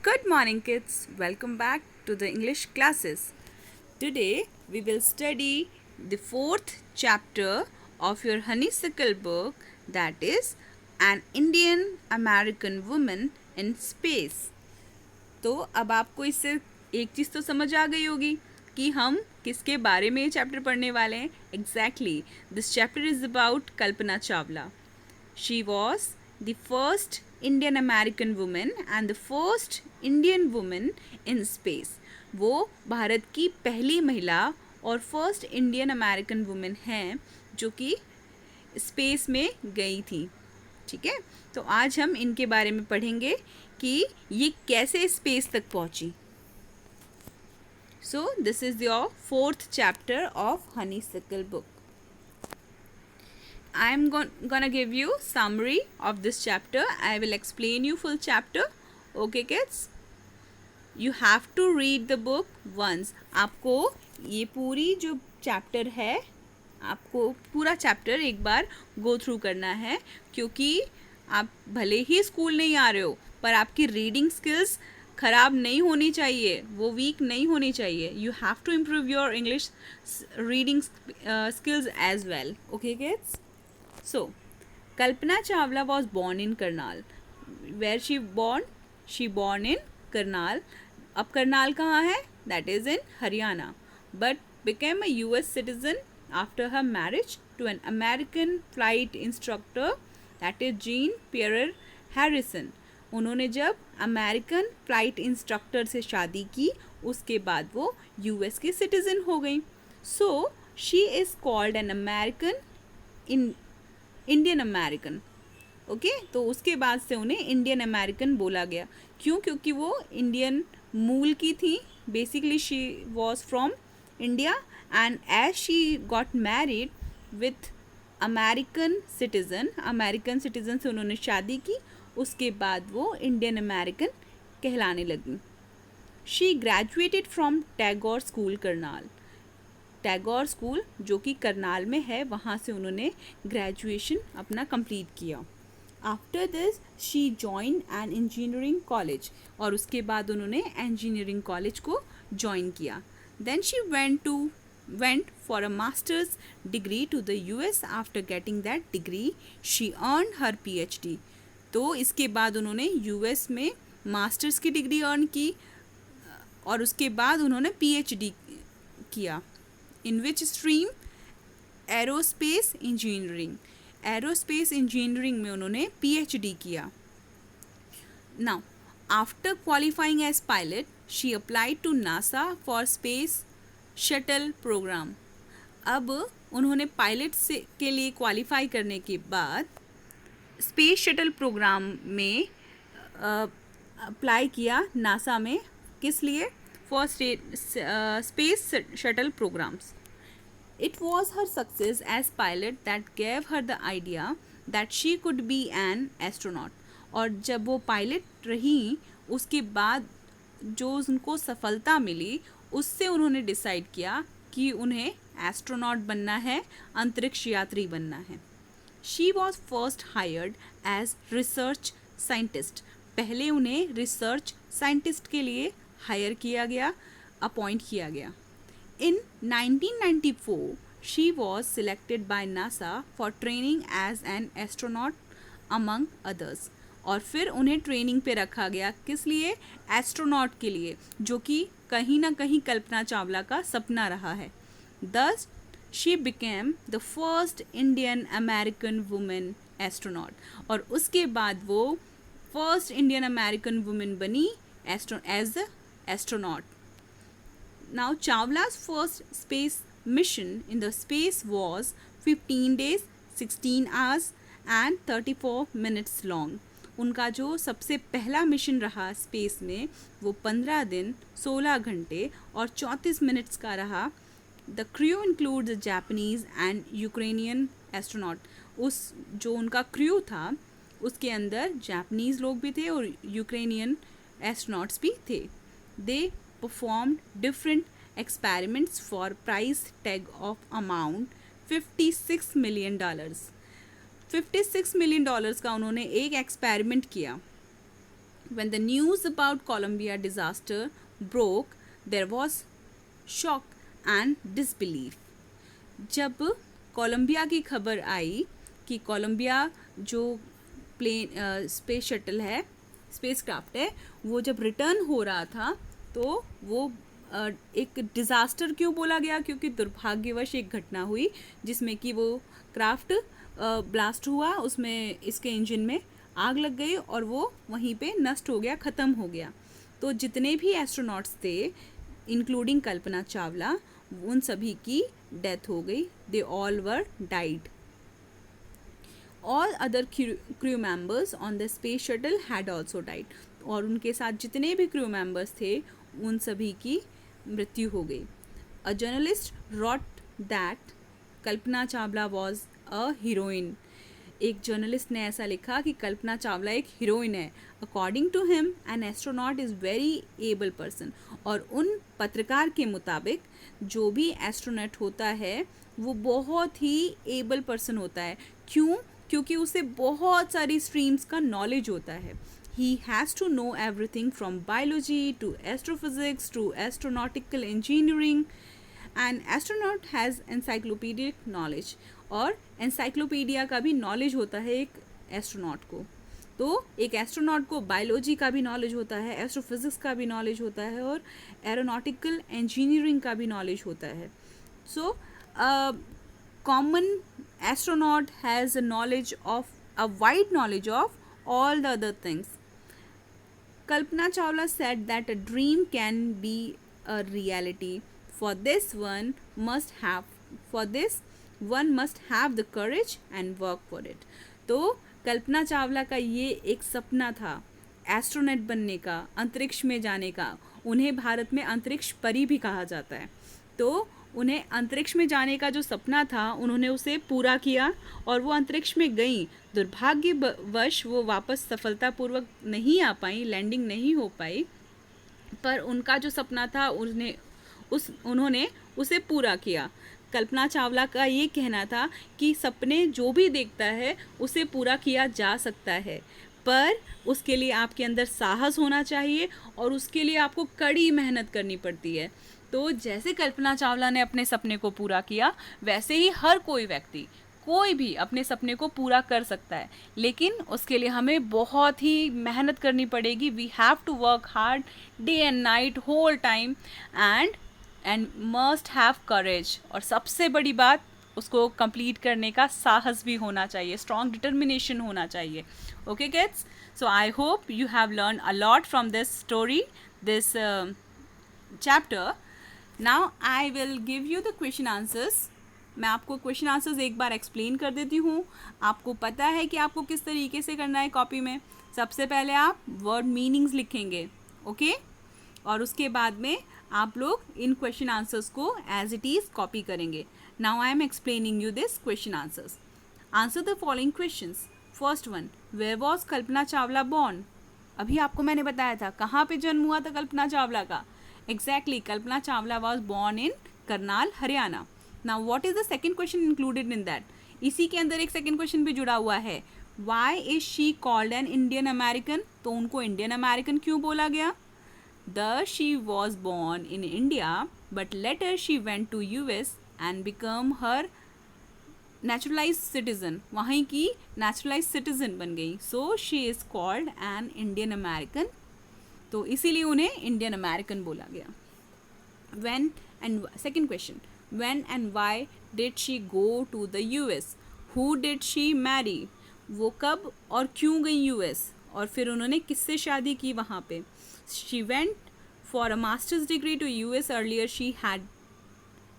Good morning, kids. Welcome back to the English classes. Today we will study the fourth chapter of your honeysuckle book, that is An Indian American Woman in Space. तो अब आपको इससे एक चीज़ तो समझ आ गई होगी कि हम किसके बारे में ये चैप्टर पढ़ने वाले हैं. Exactly, this chapter is about Kalpana Chawla. She was the first Indian American woman and the first Indian woman in space. वो भारत की पहली महिला और फर्स्ट इंडियन अमेरिकन वुमेन हैं जो कि स्पेस में गई थी. ठीक है, तो आज हम इनके बारे में पढ़ेंगे कि ये कैसे स्पेस तक पहुंची. So this is your fourth chapter of honeysuckle book. I'm gonna give you summary of this chapter. I will explain you full chapter. Okay kids? You have to read the book once. आपको ये पूरी जो chapter है, आपको पूरा chapter एक बार go through करना है, क्योंकि आप भले ही स्कूल नहीं आ रहे हो पर आपकी रीडिंग स्किल्स ख़राब नहीं होनी चाहिए, वो वीक नहीं होनी चाहिए. You have to improve your English reading skills as well. Okay kids? So, Kalpana Chawla was born in Karnal. Where she born? She born in Karnal. अब करनाल कहाँ है? That is in Haryana. But became a US citizen after her marriage to an American flight instructor, that is Jean Pierre Harrison. उन्होंने जब American flight instructor से शादी की, उसके बाद वो US की सिटीज़न हो गई. So, she is called an American Indian American. Okay, तो उसके बाद से उन्हें इंडियन अमेरिकन बोला गया. क्यों? क्योंकि वो इंडियन मूल की थी. Basically she was from India and as she got married with American citizen से उन्होंने शादी की. उसके बाद वो इंडियन अमेरिकन कहलाने लगी. She graduated from Tagore school Karnal. Tagore school जो कि करनाल में है, वहाँ से उन्होंने ग्रेजुएशन अपना कंप्लीट किया. After this she join an engineering college, और उसके बाद उन्होंने इंजीनियरिंग कॉलेज को ज्वाइन किया. Then she went for a masters degree to the US. After getting that degree she earn her PhD. तो इसके बाद उन्होंने US में मास्टर्स की डिग्री अर्न की और उसके बाद उन्होंने PhD किया. In which stream? Aerospace engineering. Aerospace engineering में उन्होंने PhD किया. Now, after qualifying as pilot, she applied to NASA for space shuttle program. अब उन्होंने पायलट से के लिए क्वालिफाई करने के बाद स्पेस शटल प्रोग्राम में अप्लाई किया नासा में. किस लिए? for space shuttle programs. It was her success as pilot that gave her the idea that she could be an astronaut. और जब वो पायलट रही, उसके बाद जो उनको सफलता मिली, उससे उन्होंने डिसाइड किया कि उन्हें एस्ट्रोनॉट बनना है, अंतरिक्ष यात्री बनना है. She was first hired as research scientist. पहले उन्हें रिसर्च साइंटिस्ट के लिए हायर किया गया, अपॉइंट किया गया. In 1994 she was selected by NASA for training as an astronaut among others. और फिर उन्हें ट्रेनिंग पे रखा गया. किस लिए? एस्ट्रोनॉट के लिए, जो कि कहीं ना कहीं कल्पना चावला का सपना रहा है. Thus she became the first Indian American women astronaut. और उसके बाद वो फर्स्ट इंडियन अमेरिकन वुमेन बनी as the astronaut. Now Chawla's first space mission in the space was 15 days, 16 hours and 34 minutes long. उनका जो सबसे पहला मिशन रहा स्पेस में, वो 15 दिन 16 घंटे और 34 मिनट्स का रहा. The crew includes Japanese and Ukrainian astronaut. उस जो उनका क्रू था उसके अंदर जापानीज लोग भी थे और यूक्रेनियन एस्ट्रोनॉट्स भी थे. They performed different experiments for price tag of amount $56 million. $56 million का उन्होंने एक एक्सपेरिमेंट किया. When the news about Columbia disaster broke, there was shock and disbelief. जब कोलंबिया की खबर आई कि कोलंबिया जो प्लेन स्पेस शटल है, स्पेस क्राफ्ट है, वो जब रिटर्न हो रहा था तो वो एक डिज़ास्टर क्यों बोला गया, क्योंकि दुर्भाग्यवश एक घटना हुई जिसमें कि वो क्राफ्ट ब्लास्ट हुआ, उसमें इसके इंजन में आग लग गई और वो वहीं पे नष्ट हो गया, ख़त्म हो गया. तो जितने भी एस्ट्रोनॉट्स थे इंक्लूडिंग कल्पना चावला, उन सभी की डेथ हो गई. They all were died. All other crew members on the space shuttle had also died. और उनके साथ जितने भी क्रू मेंबर्स थे उन सभी की मृत्यु हो गई. A journalist wrote that Kalpana Chawla was a heroine. एक जर्नलिस्ट ने ऐसा लिखा कि कल्पना चावला एक हीरोइन है. According to him an astronaut is very able person. और उन पत्रकार के मुताबिक जो भी एस्ट्रोनॉट होता है वो बहुत ही एबल पर्सन होता है. क्यों? क्योंकि उसे बहुत सारी स्ट्रीम्स का नॉलेज होता है. He has to know everything from biology to astrophysics to astronautical engineering. An astronaut has encyclopedic knowledge. और encyclopedia का भी नॉलेज होता है एक एस्ट्रोनॉट को. तो एक एस्ट्रोनॉट को बायोलॉजी का भी नॉलेज होता है, एस्ट्रोफिजिक्स का भी नॉलेज होता है और एरोनॉटिकल इंजीनियरिंग का भी नॉलेज होता है. सो common astronaut has a wide knowledge of all the other things. Kalpana Chawla said that a dream can be a reality. For this one must have the courage and work for it. तो कल्पना चावला का ये एक सपना था astronaut बनने का, अंतरिक्ष में जाने का. उन्हें भारत में अंतरिक्ष परी भी कहा जाता है. तो उन्हें अंतरिक्ष में जाने का जो सपना था उन्होंने उसे पूरा किया और वो अंतरिक्ष में गई. दुर्भाग्यवश वो वापस सफलतापूर्वक नहीं आ पाई, लैंडिंग नहीं हो पाई, पर उनका जो सपना था उन्होंने उसे पूरा किया. कल्पना चावला का ये कहना था कि सपने जो भी देखता है उसे पूरा किया जा सकता है, पर उसके लिए आपके अंदर साहस होना चाहिए और उसके लिए आपको कड़ी मेहनत करनी पड़ती है. तो जैसे कल्पना चावला ने अपने सपने को पूरा किया वैसे ही हर कोई व्यक्ति, कोई भी अपने सपने को पूरा कर सकता है, लेकिन उसके लिए हमें बहुत ही मेहनत करनी पड़ेगी. We have to work hard day and night whole time and must have courage. और सबसे बड़ी बात, उसको कंप्लीट करने का साहस भी होना चाहिए, स्ट्रॉन्ग डिटर्मिनेशन होना चाहिए. Okay kids, so I hope you have learn a lot from this story, this chapter. Now I will give you the question answers. मैं आपको क्वेश्चन आंसर्स एक बार एक्सप्लेन कर देती हूँ. आपको पता है कि आपको किस तरीके से करना है कॉपी में. सबसे पहले आप वर्ड मीनिंग्स लिखेंगे, ओके और उसके बाद में आप लोग इन क्वेश्चन आंसर्स को एज इट इज़ कॉपी करेंगे. Now I am explaining you this question answers. Answer the following questions. First one, where was Kalpana Chawla born. अभी आपको मैंने बताया था कहाँ पे जन्म हुआ था कल्पना चावला का. Exactly, Kalpana Chawla was born in Karnal, Haryana. Now what is the second question included in that. इसी के अंदर एक सेकंड क्वेश्चन भी जुड़ा हुआ है. Why is she called an Indian American. तो उनको इंडियन अमेरिकन क्यों बोला गया. The she was born in India but later she went to US and become her naturalize citizen. वहीं की नेचुरलाइज सिटीजन बन गई. So she is called an Indian American. तो इसीलिए उन्हें इंडियन अमेरिकन बोला गया. When and second question, when and why did she go to the US. Who did she marry. वो कब और क्यों गई यूएस और फिर उन्होंने किससे शादी की वहाँ पे. She went for a masters degree to US. Earlier she had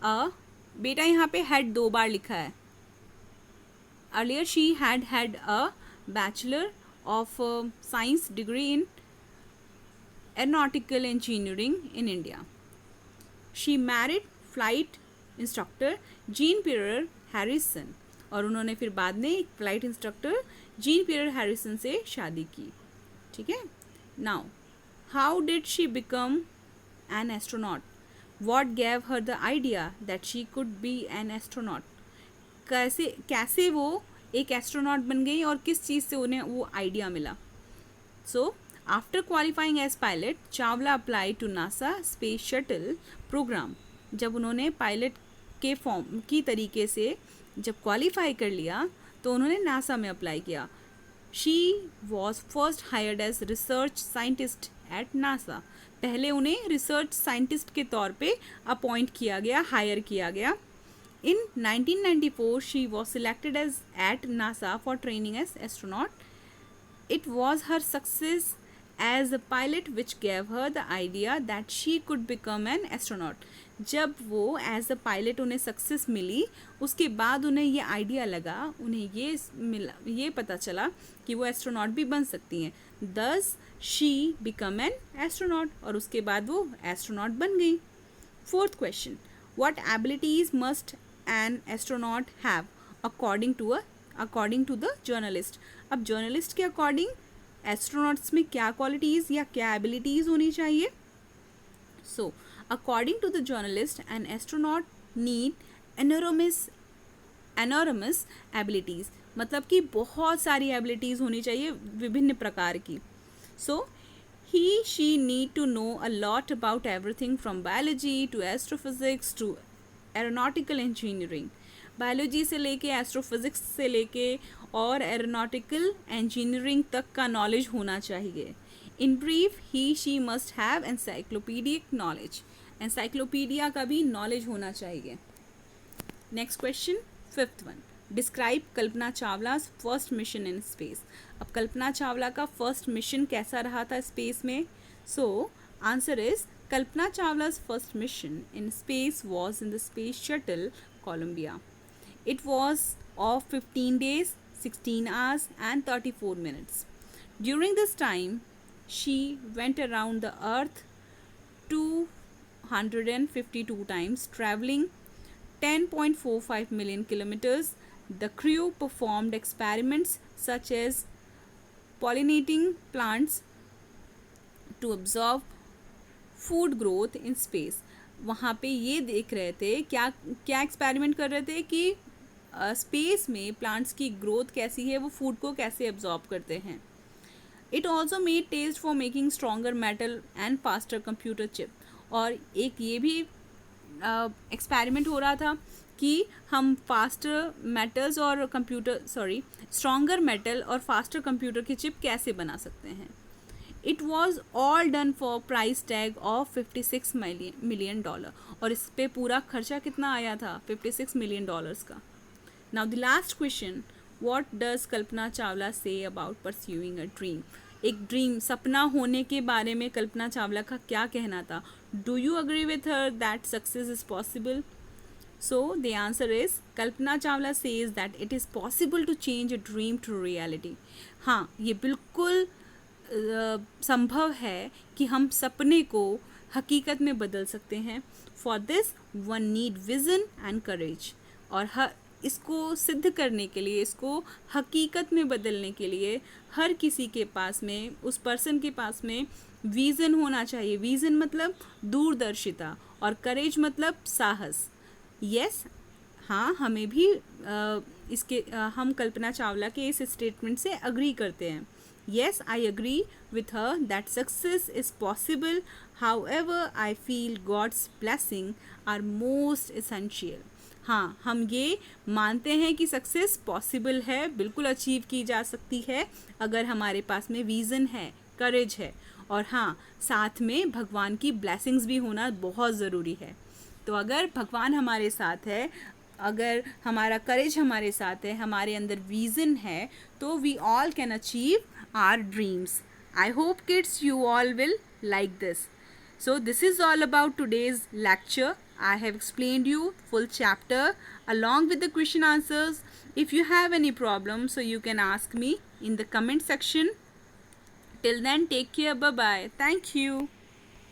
a, बेटा यहाँ पे हैड 2 बार लिखा है. Earlier she had a bachelor of science degree in aeronautical engineering in India. She married flight instructor Jean Pierre Harrison. और उन्होंने फिर बाद में एक फ्लाइट इंस्ट्रक्टर जीन पियर हैरिसन से शादी की. ठीक है. Now how did she become an astronaut. What gave her the idea that she could be an astronaut. कैसे वो एक एस्ट्रोनॉट बन गई और किस चीज़ से उन्हें वो आइडिया मिला. सो After qualifying as pilot, Chawla applied to NASA Space Shuttle program. जब उन्होंने पायलट के फॉर्म की तरीके से जब क्वालिफाई कर लिया तो उन्होंने नासा में अप्लाई किया. She was first hired as research scientist at NASA. पहले उन्हें रिसर्च साइंटिस्ट के तौर पे अपॉइंट किया गया, हायर किया गया. In 1994, she was selected as at NASA for training as astronaut. It was her success as a pilot which gave her the idea that she could become an astronaut. जब वो as a pilot उन्हें success मिली उसके बाद उन्हें ये idea लगा, उन्हें ये पता चला कि वो एस्ट्रोनॉट भी बन सकती हैं. Thus she become an astronaut और उसके बाद वो एस्ट्रोनॉट बन गई. Fourth question, what abilities must an astronaut have according to the journalist. अब जर्नलिस्ट के अकॉर्डिंग एस्ट्रोनॉट्स में क्या क्वालिटीज़ या क्या एबिलिटीज़ होनी चाहिए. So according to the journalist an astronaut need enormous abilities, मतलब कि बहुत सारी एबिलिटीज़ होनी चाहिए विभिन्न प्रकार की. सो she need to know a lot about everything from biology to astrophysics to aeronautical engineering. Biology से लेके एस्ट्रोफिज़िक्स से लेके और एरोनॉटिकल इंजीनियरिंग तक का नॉलेज होना चाहिए. In brief she must have encyclopedic knowledge. Encyclopedia का भी नॉलेज होना चाहिए. Next question, fifth one, describe Kalpana Chawla's first mission in space. अब कल्पना चावला का फर्स्ट मिशन कैसा रहा था स्पेस में. So answer is Kalpana Chawla's first mission in space was in the space shuttle Columbia. It was of 15 days, 16 hours and 34 minutes. During this time, she went around the earth 252 times, traveling 10.45 million kilometers. The crew performed experiments such as pollinating plants to observe food growth in space. वहाँ पे ये देख रहे थे, क्या experiment कर रहे थे कि स्पेस में प्लांट्स की ग्रोथ कैसी है, वो फूड को कैसे एब्जॉर्ब करते हैं. It also made test for making stronger metal and faster computer chip. और एक ये भी एक्सपेरिमेंट हो रहा था कि हम फास्टर मेटल्स और स्ट्रॉन्गर मेटल और फास्टर कंप्यूटर की चिप कैसे बना सकते हैं. It was all done for price tag of $56 million. और इस पे पूरा खर्चा कितना आया था, $56 मिलियन का. Now the last question, what does Kalpana Chawla say about pursuing a dream? एक ड्रीम, सपना होने के बारे में कल्पना चावला का क्या कहना था. Do you agree with her that success is possible? So the answer is Kalpana Chawla says that it is possible to change a dream to reality. हाँ, ये बिल्कुल संभव है कि हम सपने को हकीकत में बदल सकते हैं. For this one need vision and courage. और इसको सिद्ध करने के लिए, इसको हकीकत में बदलने के लिए हर किसी के पास में, उस पर्सन के पास में विज़न होना चाहिए. विज़न मतलब दूरदर्शिता और करेज मतलब साहस. यस, हाँ, हमें भी हम कल्पना चावला के इस स्टेटमेंट से अग्री करते हैं. Yes, I agree with her that success is possible. However, I feel God's blessing are most essential. हाँ, हम ये मानते हैं कि सक्सेस पॉसिबल है, बिल्कुल अचीव की जा सकती है अगर हमारे पास में विज़न है, करेज है, और हाँ, साथ में भगवान की ब्लेसिंग्स भी होना बहुत ज़रूरी है. तो अगर भगवान हमारे साथ है, अगर हमारा करेज हमारे साथ है, हमारे अंदर विज़न है, तो we all can achieve our dreams. I hope kids you all will like this. So this is all about today's lecture. I have explained you full chapter along with the question answers. If you have any problem, so you can ask me in the comment section. Till then, take care. Bye bye. Thank you.